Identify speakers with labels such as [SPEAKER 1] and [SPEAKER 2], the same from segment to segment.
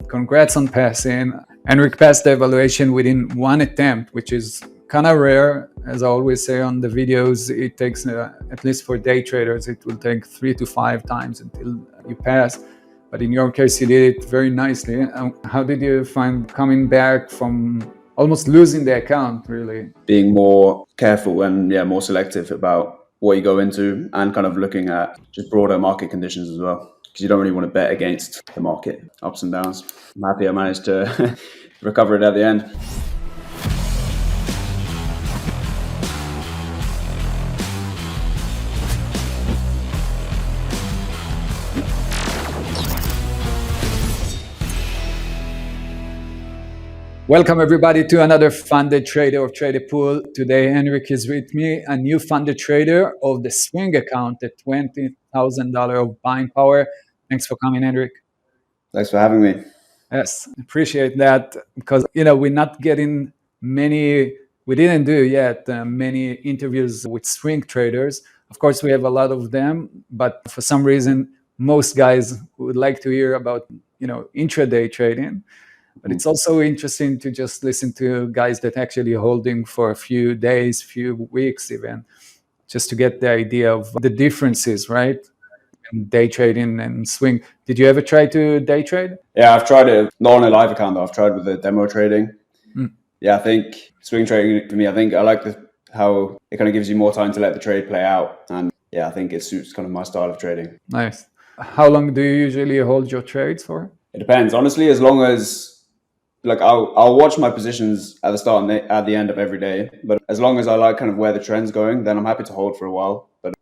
[SPEAKER 1] Congrats on passing. Henrik passed the evaluation within one attempt, which is kind of rare. As I always say on the videos, it takes, at least for day traders, it will take 3 to 5 times until you pass. But in your case, you did it very nicely. How did you find coming back from almost losing the account, really?
[SPEAKER 2] Being more careful and more selective about what you go into, and kind of looking at just broader market conditions as well. Because you don't really want to bet against the market, ups and downs. I'm happy I managed to recover it at the end.
[SPEAKER 1] Welcome everybody to another funded trader of TradethePool. Today Henrik is with me, a new funded trader of the swing account at $20,000 of buying power. Thanks for coming, Henrik.
[SPEAKER 2] Thanks for having me.
[SPEAKER 1] Yes, appreciate that, because we're not getting many, we didn't do yet many interviews with swing traders. Of course, we have a lot of them, but for some reason, most guys would like to hear about intraday trading. But it's also interesting to just listen to guys that actually holding for a few days, few weeks even, just to get the idea of the differences, right? In day trading and swing. Did you ever try to day trade?
[SPEAKER 2] Yeah, I've tried it, not on a live account though. I've tried with the demo trading. Yeah, I think swing trading for me, I like how it kind of gives you more time to let the trade play out. And yeah, I think it suits kind of my style of trading.
[SPEAKER 1] Nice. How long do you usually hold your trades for?
[SPEAKER 2] It depends. Honestly, as long as I'll watch my positions at the start and at the end of every day. But as long as I like kind of where the trend's going, then I'm happy to hold for a while. But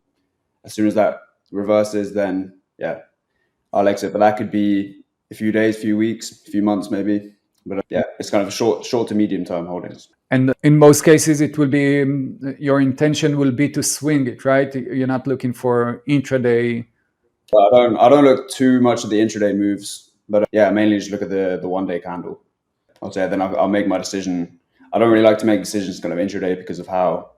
[SPEAKER 2] as soon as that reverses, then yeah, I'll exit. But that could be a few days, few weeks, a few months maybe. But yeah, it's kind of short to medium term holdings.
[SPEAKER 1] And in most cases, it will be your intention will be to swing it, right? You're not looking for intraday.
[SPEAKER 2] I don't look too much at the intraday moves, but yeah, mainly just look at the 1 day candle. I'll say then I'll make my decision. I don't really like to make decisions kind of intraday because of how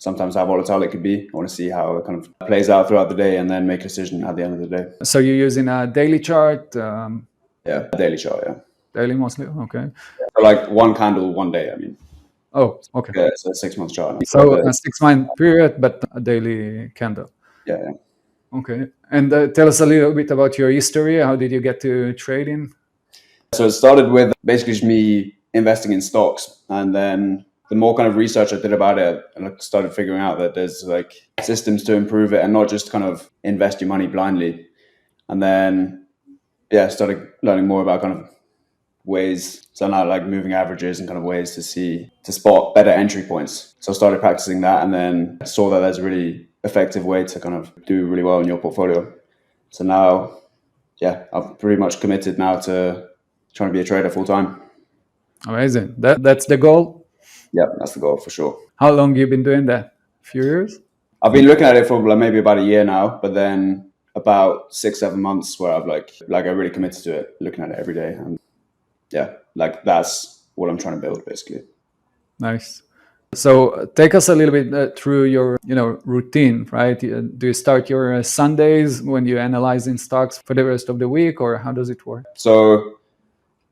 [SPEAKER 2] volatile it could be. I want to see how it kind of plays out throughout the day and then make a decision at the end of the day.
[SPEAKER 1] So you're using a daily chart?
[SPEAKER 2] Yeah, daily chart, yeah.
[SPEAKER 1] Daily mostly, okay.
[SPEAKER 2] So like one candle, 1 day, I mean.
[SPEAKER 1] Oh, okay.
[SPEAKER 2] Yeah, it's a 6 month chart.
[SPEAKER 1] So a 6 month period, but a daily candle.
[SPEAKER 2] Yeah.
[SPEAKER 1] Okay. And tell us a little bit about your history. How did you get to trading?
[SPEAKER 2] So it started with basically just me investing in stocks, and then the more kind of research I did about it, and I started figuring out that there's like systems to improve it and not just kind of invest your money blindly. And then started learning more about kind of ways, so now like moving averages and kind of ways to spot better entry points. So I started practicing that, and then saw that there's a really effective way to kind of do really well in your portfolio. So now, I've pretty much committed now to trying to be a trader full time.
[SPEAKER 1] Amazing. That's the goal?
[SPEAKER 2] Yeah, that's the goal for sure.
[SPEAKER 1] How long have you been doing that? A few years?
[SPEAKER 2] I've been looking at it for maybe about a year now, but then about 6-7 months where I've like I really committed to it, looking at it every day. And that's what I'm trying to build basically.
[SPEAKER 1] Nice. So take us a little bit through your routine, right? Do you start your Sundays when you're analyzing stocks for the rest of the week, or how does it work?
[SPEAKER 2] So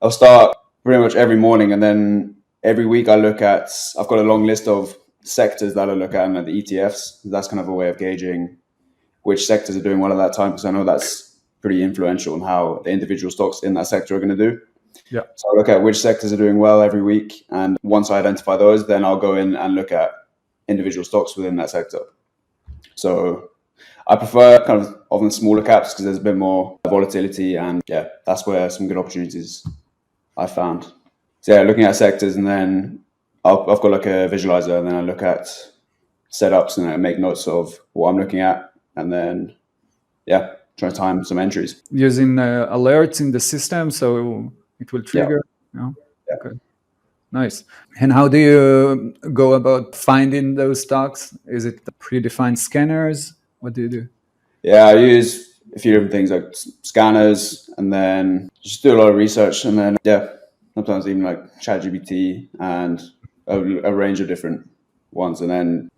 [SPEAKER 2] I'll start pretty much every morning, and then every week I've got a long list of sectors that I look at, and the ETFs. That's kind of a way of gauging which sectors are doing well at that time, because I know that's pretty influential on how the individual stocks in that sector are going to do.
[SPEAKER 1] Yeah.
[SPEAKER 2] So I look at which sectors are doing well every week, and once I identify those, then I'll go in and look at individual stocks within that sector. So I prefer kind of often smaller caps because there's a bit more volatility, and that's where some good opportunities I found. So looking at sectors, and then I've got like a visualizer, and then I look at setups and I make notes of what I'm looking at, and then try to time some entries.
[SPEAKER 1] Using alerts in the system, so it will trigger. Yeah. Okay. Nice. And how do you go about finding those stocks? Is it predefined scanners? What do you do?
[SPEAKER 2] Yeah, I use a few different things like scanners, and then just do a lot of research, and then sometimes even like ChatGPT and a range of different ones, and then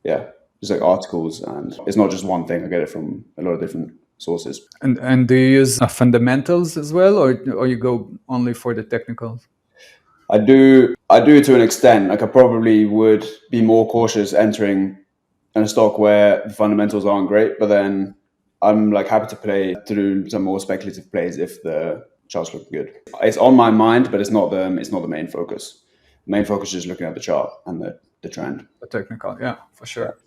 [SPEAKER 2] just like articles, and it's not just one thing. I get it from a lot of different sources.
[SPEAKER 1] And do you use fundamentals as well, or you go only for the technicals?
[SPEAKER 2] I do to an extent. Like I probably would be more cautious entering in a stock where the fundamentals aren't great, but then I'm like happy to play through some more speculative plays if the chart's looking good. It's on my mind, but it's not the main focus. The main focus is just looking at the chart and the trend.
[SPEAKER 1] The technical, yeah, for sure.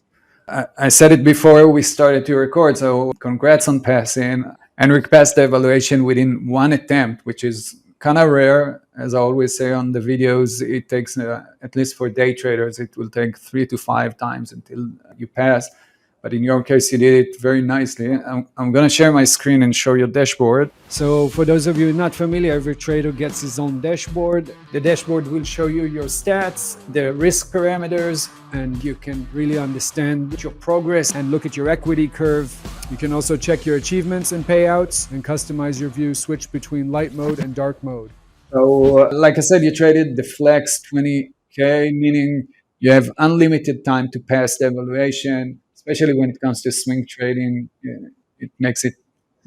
[SPEAKER 1] I said it before we started to record, so congrats on passing. Henrik passed the evaluation within one attempt, which is kind of rare. As I always say on the videos, it takes, at least for day traders, it will take 3 to 5 times until you pass. But in your case, you did it very nicely. I'm going to share my screen and show your dashboard. So for those of you not familiar, every trader gets his own dashboard. The dashboard will show you your stats, the risk parameters, and you can really understand your progress and look at your equity curve. You can also check your achievements and payouts and customize your view, switch between light mode and dark mode. So like I said, you traded the Flex 20K, meaning you have unlimited time to pass the evaluation. Especially when it comes to swing trading, it makes it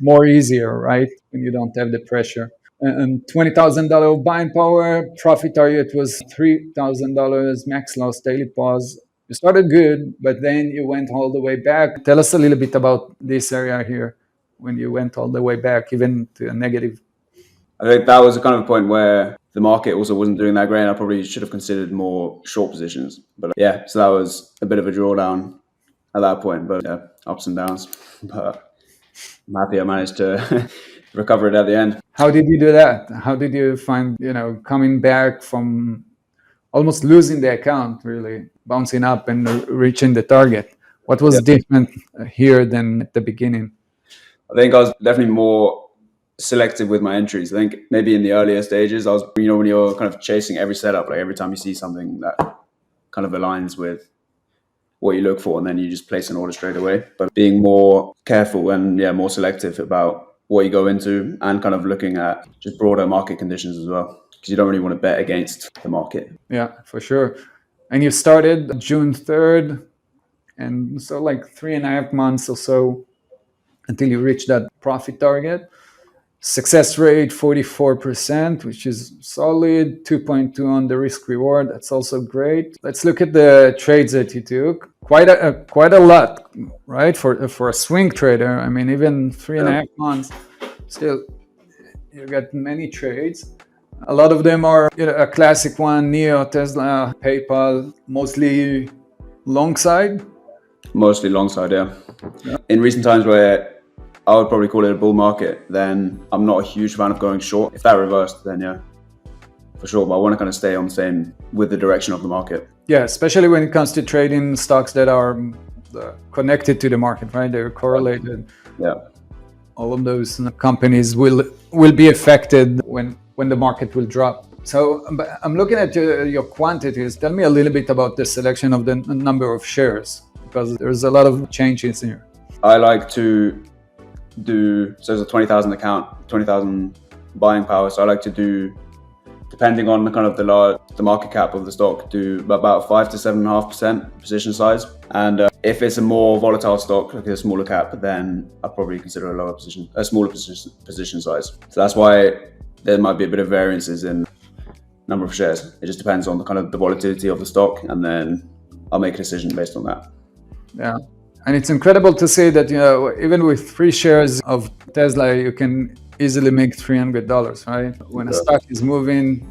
[SPEAKER 1] more easier, right? When you don't have the pressure. And $20,000 buying power, profit target was $3,000, max loss, daily pause. You started good, but then you went all the way back. Tell us a little bit about this area here, when you went all the way back, even to a negative.
[SPEAKER 2] I think that was the kind of point where the market also wasn't doing that great. I probably should have considered more short positions. But yeah, so that was a bit of a drawdown at that point, but yeah, ups and downs. But I'm happy I managed to recover it at the end.
[SPEAKER 1] How did you do that? How did you find, coming back from almost losing the account, really bouncing up and reaching the target? What was different here than at the beginning?
[SPEAKER 2] I think I was definitely more selective with my entries. I think maybe in the earlier stages, I was, when you're kind of chasing every setup, like every time you see something that kind of aligns with what you look for, and then you just place an order straight away. But being more careful and more selective about what you go into, and kind of looking at just broader market conditions as well, because you don't really want to bet against the market.
[SPEAKER 1] Yeah, for sure. And you started June 3rd, and so like 3.5 months or so until you reach that profit target. Success rate 44%, which is solid. 2.2 on the risk reward. That's also great. Let's look at the trades that you took. Quite a lot, right? For a swing trader. I mean, even 3.5 months, still you got many trades. A lot of them are a classic one: Neo, Tesla, PayPal. Mostly long side.
[SPEAKER 2] Mostly long side, yeah. In recent times where I would probably call it a bull market, then I'm not a huge fan of going short. If that reversed, then yeah, for sure. But I want to kind of stay on the same with the direction of the market.
[SPEAKER 1] Yeah, especially when it comes to trading stocks that are connected to the market, right? They're correlated.
[SPEAKER 2] Yeah.
[SPEAKER 1] All of those companies will be affected when the market will drop. So I'm looking at your quantities. Tell me a little bit about the selection of the number of shares, because there's a lot of changes here.
[SPEAKER 2] I like to do, so there's a 20,000 account, 20,000 buying power. So I like to do, depending on the kind of the market cap of the stock, do about 5 to 7.5% position size. And if it's a more volatile stock, like a smaller cap, then I'd probably consider a smaller position size. So that's why there might be a bit of variances in number of shares. It just depends on the kind of the volatility of the stock, and then I'll make a decision based on that.
[SPEAKER 1] Yeah. And it's incredible to see that, even with 3 shares of Tesla, you can easily make $300, right? When a stock is moving.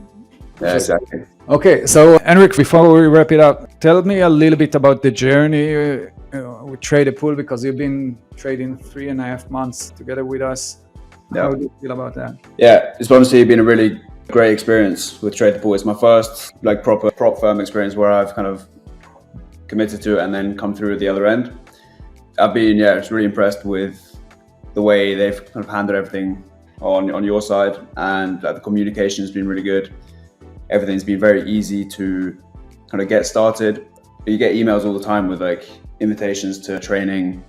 [SPEAKER 2] Yeah, exactly.
[SPEAKER 1] Okay, so Henrik, before we wrap it up, tell me a little bit about the journey with TradethePool, because you've been trading 3.5 months together with us. Yeah. How do you feel about that?
[SPEAKER 2] Yeah, it's honestly been a really great experience with TradethePool. It's my first proper prop firm experience where I've kind of committed to it and then come through at the other end. I've been just really impressed with the way they've kind of handled everything on your side, and the communication has been really good. Everything's been very easy to kind of get started. You get emails all the time with invitations to training,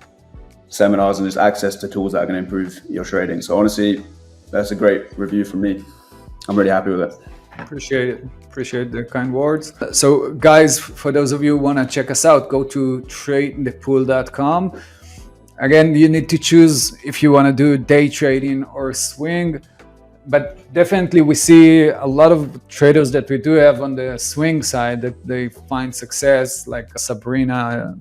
[SPEAKER 2] seminars, and just access to tools that are going to improve your trading. So honestly, that's a great review from me. I'm really happy with it.
[SPEAKER 1] Appreciate it. Appreciate the kind words. So guys, for those of you who want to check us out, go to tradethepool.com. Again, you need to choose if you want to do day trading or swing. But definitely we see a lot of traders that we do have on the swing side that they find success, like Sabrina,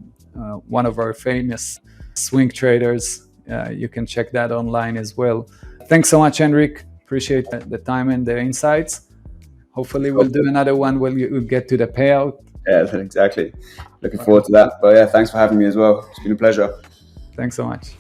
[SPEAKER 1] one of our famous swing traders. You can check that online as well. Thanks so much, Henrik. Appreciate the time and the insights. Hopefully we'll do another one when you get to the payout.
[SPEAKER 2] Yeah, exactly. Looking forward to that. But yeah, thanks for having me as well. It's been a pleasure.
[SPEAKER 1] Thanks so much.